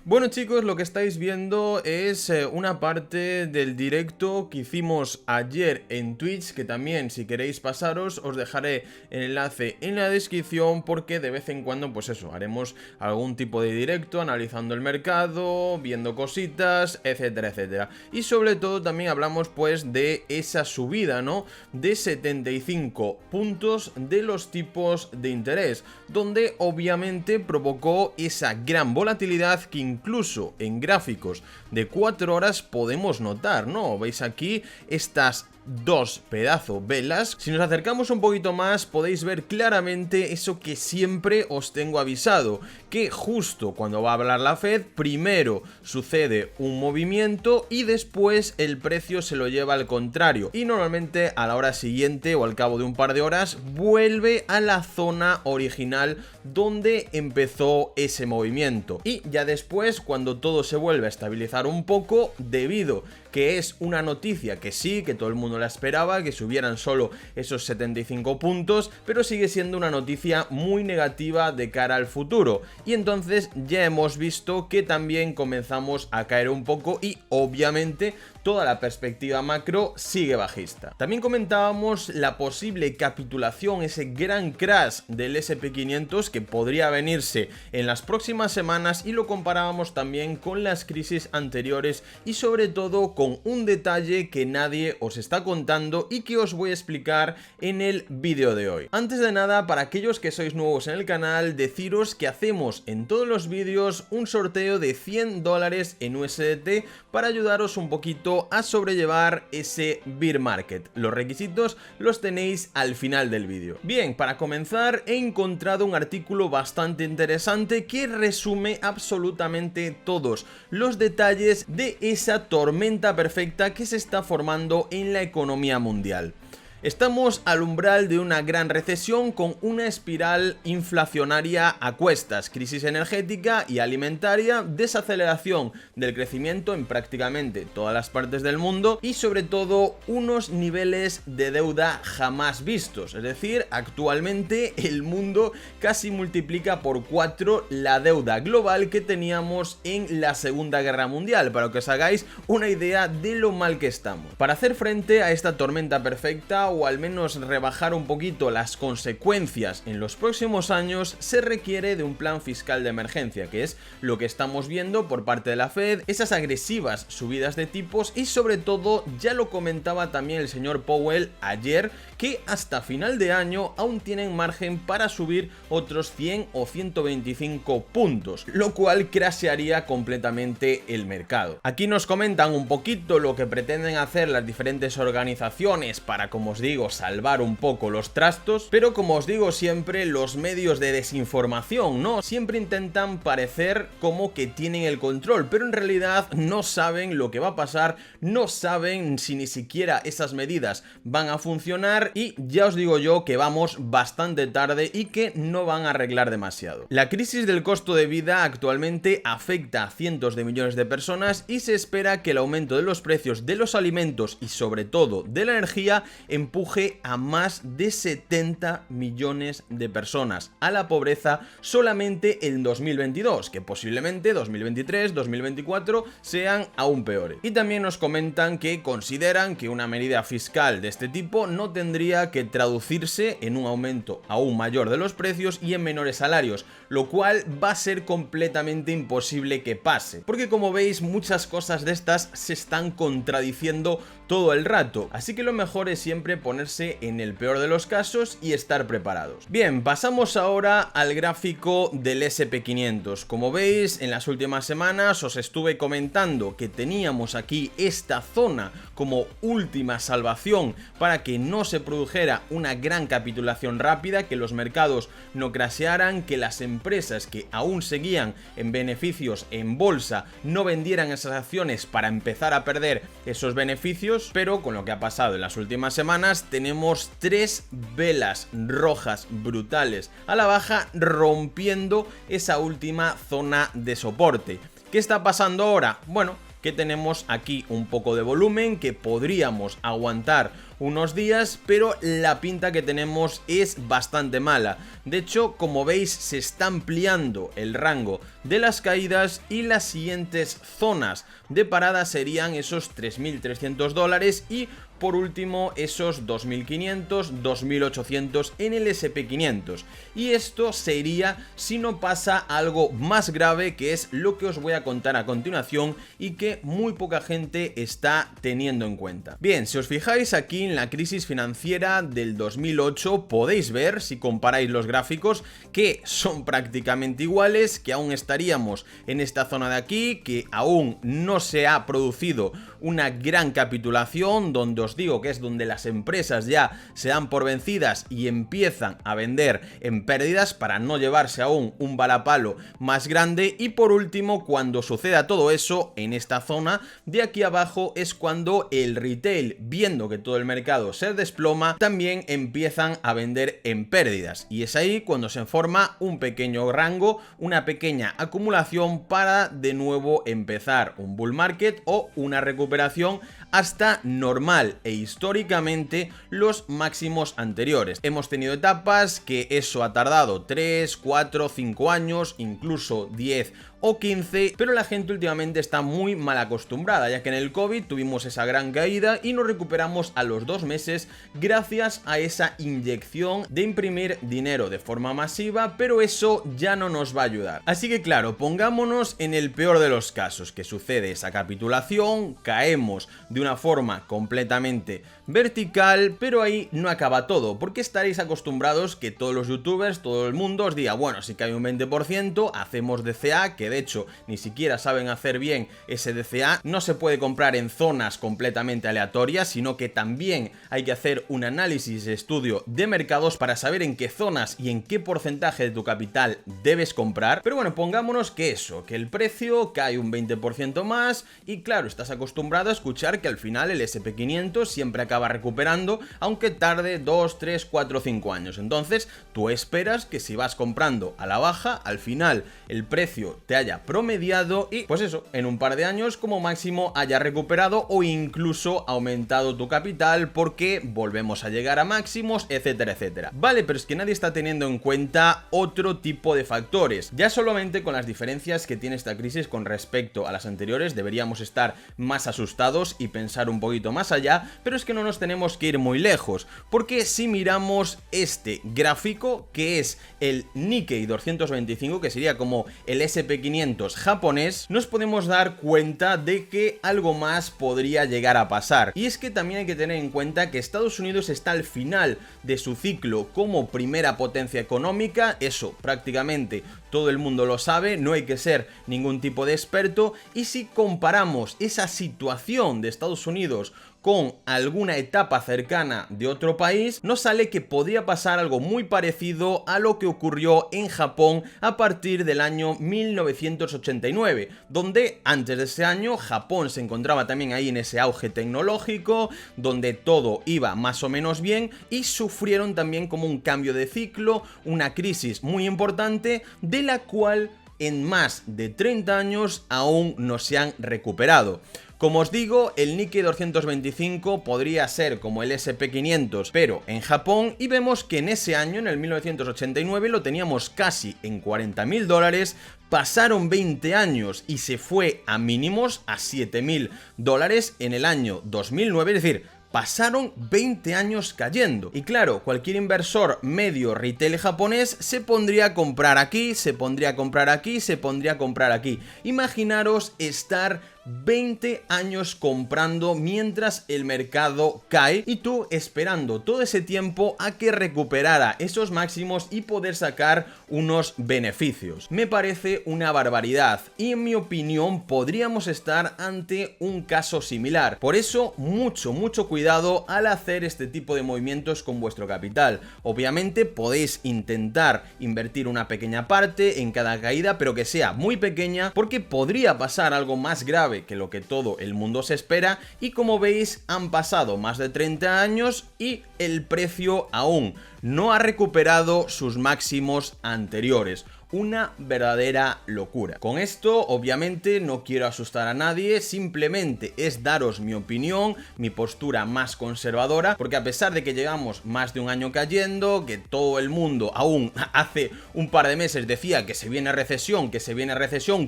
Bueno chicos, lo que estáis viendo es una parte del directo que hicimos ayer en Twitch, que también si queréis pasaros os dejaré el enlace en la descripción, porque de vez en cuando pues eso, haremos algún tipo de directo analizando el mercado, viendo cositas, etcétera, etcétera. Y sobre todo también hablamos pues de esa subida, ¿no? De 75 puntos de los tipos de interés, donde obviamente provocó esa gran volatilidad que incluso en gráficos de 4 horas podemos notar, ¿no? Veis aquí estas dos pedazo velas. Si nos acercamos un poquito más podéis ver claramente eso que siempre os tengo avisado, que justo cuando va a hablar la Fed, primero sucede un movimiento y después el precio se lo lleva al contrario, y normalmente a la hora siguiente o al cabo de un par de horas vuelve a la zona original donde empezó ese movimiento, y ya después, cuando todo se vuelve a estabilizar un poco, debido que es una noticia que sí, que todo el mundo la esperaba, que subieran solo esos 75 puntos, pero sigue siendo una noticia muy negativa de cara al futuro, y entonces ya hemos visto que también comenzamos a caer un poco y obviamente toda la perspectiva macro sigue bajista. También comentábamos la posible capitulación, ese gran crash del SP500 que podría venirse en las próximas semanas, y lo comparábamos también con las crisis anteriores y sobre todo con un detalle que nadie os está contando y que os voy a explicar en el vídeo de hoy. Antes de nada, para aquellos que sois nuevos en el canal, deciros que hacemos en todos los vídeos un sorteo de $100 en USDT para ayudaros un poquito a sobrellevar ese bear market. Los requisitos los tenéis al final del vídeo. Bien, para comenzar he encontrado un artículo bastante interesante que resume absolutamente todos los detalles de esa tormenta perfecta que se está formando en la economía mundial. Estamos al umbral de una gran recesión con una espiral inflacionaria a cuestas, crisis energética y alimentaria, desaceleración del crecimiento en prácticamente todas las partes del mundo y sobre todo unos niveles de deuda jamás vistos. Es decir, actualmente el mundo casi multiplica por 4 la deuda global que teníamos en la Segunda Guerra Mundial, para que os hagáis una idea de lo mal que estamos. Para hacer frente a esta tormenta perfecta, o al menos rebajar un poquito las consecuencias en los próximos años, se requiere de un plan fiscal de emergencia, que es lo que estamos viendo por parte de la Fed, esas agresivas subidas de tipos, y sobre todo, ya lo comentaba también el señor Powell ayer, que hasta final de año aún tienen margen para subir otros 100 o 125 puntos, lo cual crashearía completamente el mercado. Aquí nos comentan un poquito lo que pretenden hacer las diferentes organizaciones para, como os digo, salvar un poco los trastos, pero como os digo siempre, los medios de desinformación, ¿no? Siempre intentan parecer como que tienen el control, pero en realidad no saben lo que va a pasar, no saben si ni siquiera esas medidas van a funcionar, y ya os digo yo que vamos bastante tarde y que no van a arreglar demasiado. La crisis del costo de vida actualmente afecta a cientos de millones de personas y se espera que el aumento de los precios de los alimentos y sobre todo de la energía empuje a más de 70 millones de personas a la pobreza solamente en 2022, que posiblemente 2023, 2024 sean aún peores. Y también nos comentan que consideran que una medida fiscal de este tipo no tendría que traducirse en un aumento aún mayor de los precios y en menores salarios, lo cual va a ser completamente imposible que pase, porque como veis muchas cosas de estas se están contradiciendo todo el rato, así que lo mejor es siempre ponerse en el peor de los casos y estar preparados. Bien, pasamos ahora al gráfico del SP500. Como veis, en las últimas semanas os estuve comentando que teníamos aquí esta zona como última salvación para que no se produjera una gran capitulación rápida, que los mercados no crashearan, que las empresas que aún seguían en beneficios en bolsa no vendieran esas acciones para empezar a perder esos beneficios. Pero con lo que ha pasado en las últimas semanas, tenemos 3 velas rojas brutales a la baja, rompiendo esa última zona de soporte. ¿Qué está pasando ahora? Bueno, que tenemos aquí un poco de volumen, que podríamos aguantar unos días, pero la pinta que tenemos es bastante mala. De hecho, como veis, se está ampliando el rango de las caídas y las siguientes zonas de parada serían esos 3.300 dólares y por último esos 2.500, 2.800 en el SP500. Y esto se iría si no pasa algo más grave, que es lo que os voy a contar a continuación y que muy poca gente está teniendo en cuenta. Bien, si os fijáis aquí en la crisis financiera del 2008, podéis ver, si comparáis los gráficos, que son prácticamente iguales, que aún estaríamos en esta zona de aquí, que aún no se ha producido una gran capitulación, donde os digo que es donde las empresas ya se dan por vencidas y empiezan a vender en pérdidas para no llevarse aún un varapalo más grande. Y por último, cuando suceda todo eso, en esta zona de aquí abajo es cuando el retail, viendo que todo el mercado se desploma, también empiezan a vender en pérdidas, y es ahí cuando se forma un pequeño rango, una pequeña acumulación para de nuevo empezar un bull market o una recuperación hasta normal e históricamente los máximos anteriores. Hemos tenido etapas que eso ha tardado 3, 4, 5 años, incluso 10 o 15, pero la gente últimamente está muy mal acostumbrada, ya que en el COVID tuvimos esa gran caída y nos recuperamos a los 2 meses gracias a esa inyección de imprimir dinero de forma masiva, pero eso ya no nos va a ayudar. Así que claro, pongámonos en el peor de los casos, que sucede esa capitulación, caemos de una forma completamente vertical, pero ahí no acaba todo, porque estaréis acostumbrados que todos los youtubers, todo el mundo os diga, bueno, si cae un 20%, hacemos DCA, que de hecho ni siquiera saben hacer bien ese DCA, no se puede comprar en zonas completamente aleatorias, sino que también hay que hacer un análisis de estudio de mercados para saber en qué zonas y en qué porcentaje de tu capital debes comprar. Pero bueno, pongámonos que eso, que el precio cae un 20% más y claro, estás acostumbrado a escuchar que al final el SP500 siempre acaba recuperando, aunque tarde 2, 3, 4, 5 años. Entonces tú esperas que si vas comprando a la baja, al final el precio te haya promediado y pues eso, en un par de años como máximo haya recuperado o incluso aumentado tu capital, porque volvemos a llegar a máximos, etcétera, etcétera. Vale, pero es que nadie está teniendo en cuenta otro tipo de factores. Ya solamente con las diferencias que tiene esta crisis con respecto a las anteriores deberíamos estar más asustados y pensar un poquito más allá, pero es que no nos tenemos que ir muy lejos, porque si miramos este gráfico, que es el Nikkei 225, que sería como el SP500 japonés, nos podemos dar cuenta de que algo más podría llegar a pasar. Y es que también hay que tener en cuenta que Estados Unidos está al final de su ciclo como primera potencia económica, eso prácticamente todo el mundo lo sabe, no hay que ser ningún tipo de experto, y si comparamos esa situación de Estados Unidos con alguna etapa cercana de otro país, nos sale que podría pasar algo muy parecido a lo que ocurrió en Japón a partir del año 1989, donde antes de ese año Japón se encontraba también ahí en ese auge tecnológico, donde todo iba más o menos bien, y sufrieron también como un cambio de ciclo, una crisis muy importante de la cual en más de 30 años aún no se han recuperado. Como os digo, el Nikkei 225 podría ser como el SP500, pero en Japón, y vemos que en ese año, en el 1989, lo teníamos casi en 40.000 dólares, pasaron 20 años y se fue a mínimos, a 7.000 dólares en el año 2009, es decir, pasaron 20 años cayendo. Y claro, cualquier inversor medio retail japonés se pondría a comprar aquí, se pondría a comprar aquí, se pondría a comprar aquí. Imaginaros estar 20 años comprando mientras el mercado cae y tú esperando todo ese tiempo a que recuperara esos máximos y poder sacar unos beneficios. Me parece una barbaridad y en mi opinión podríamos estar ante un caso similar. Por eso mucho cuidado al hacer este tipo de movimientos con vuestro capital. Obviamente podéis intentar invertir una pequeña parte en cada caída, pero que sea muy pequeña, porque podría pasar algo más grave que lo que todo el mundo se espera, y como veis han pasado más de 30 años y el precio aún no ha recuperado sus máximos anteriores. una verdadera locura. Con esto obviamente no quiero asustar a nadie, simplemente es daros mi opinión, mi postura más conservadora, porque a pesar de que llevamos más de un año cayendo, que todo el mundo aún hace un par de meses decía que se viene recesión,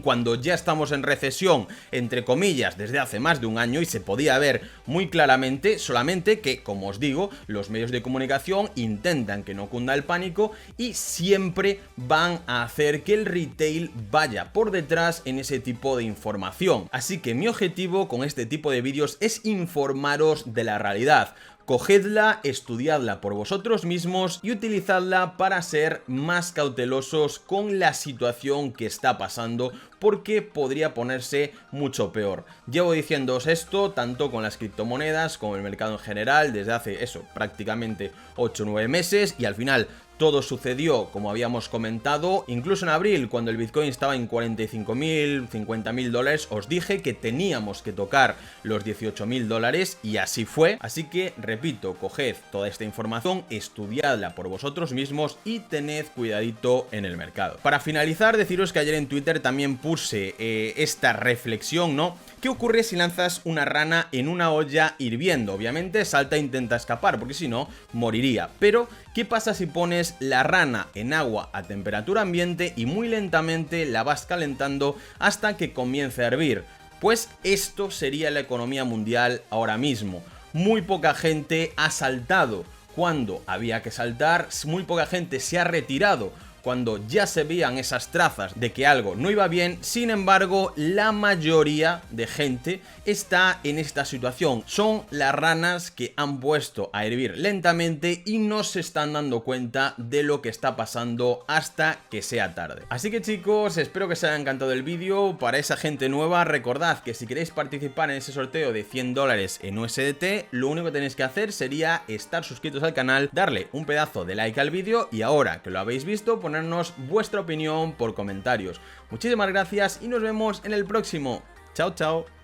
cuando ya estamos en recesión, entre comillas, desde hace más de un año y se podía ver muy claramente, solamente que, como os digo, los medios de comunicación intentan que no cunda el pánico y siempre van a hacer que el retail vaya por detrás en ese tipo de información. Así que mi objetivo con este tipo de vídeos es informaros de la realidad. Cogedla, estudiadla por vosotros mismos y utilizadla para ser más cautelosos con la situación que está pasando, porque podría ponerse mucho peor. Llevo diciéndoos esto tanto con las criptomonedas como el mercado en general desde hace prácticamente 8 o 9 meses, y al final todo sucedió como habíamos comentado. Incluso en abril, cuando el Bitcoin estaba en 45.000, 50.000 dólares, os dije que teníamos que tocar los 18.000 dólares y así fue. Así que, repito, coged toda esta información, estudiadla por vosotros mismos y tened cuidadito en el mercado. Para finalizar, deciros que ayer en Twitter también puse esta reflexión, ¿no? ¿Qué ocurre si lanzas una rana en una olla hirviendo? Obviamente salta e intenta escapar, porque si no, moriría. Pero, ¿qué pasa si pones la rana en agua a temperatura ambiente y muy lentamente la vas calentando hasta que comience a hervir? Pues esto sería la economía mundial ahora mismo. Muy poca gente ha saltado cuando había que saltar, muy poca gente se ha retirado cuando ya se veían esas trazas de que algo no iba bien. Sin embargo, la mayoría de gente está en esta situación. Son las ranas que han puesto a hervir lentamente y no se están dando cuenta de lo que está pasando hasta que sea tarde. Así que chicos, espero que os haya encantado el vídeo. Para esa gente nueva, recordad que si queréis participar en ese sorteo de 100 dólares en USDT, lo único que tenéis que hacer sería estar suscritos al canal, darle un pedazo de like al vídeo y ahora que lo habéis visto, ponernos vuestra opinión por comentarios. Muchísimas gracias y nos vemos en el próximo. Chao, chao.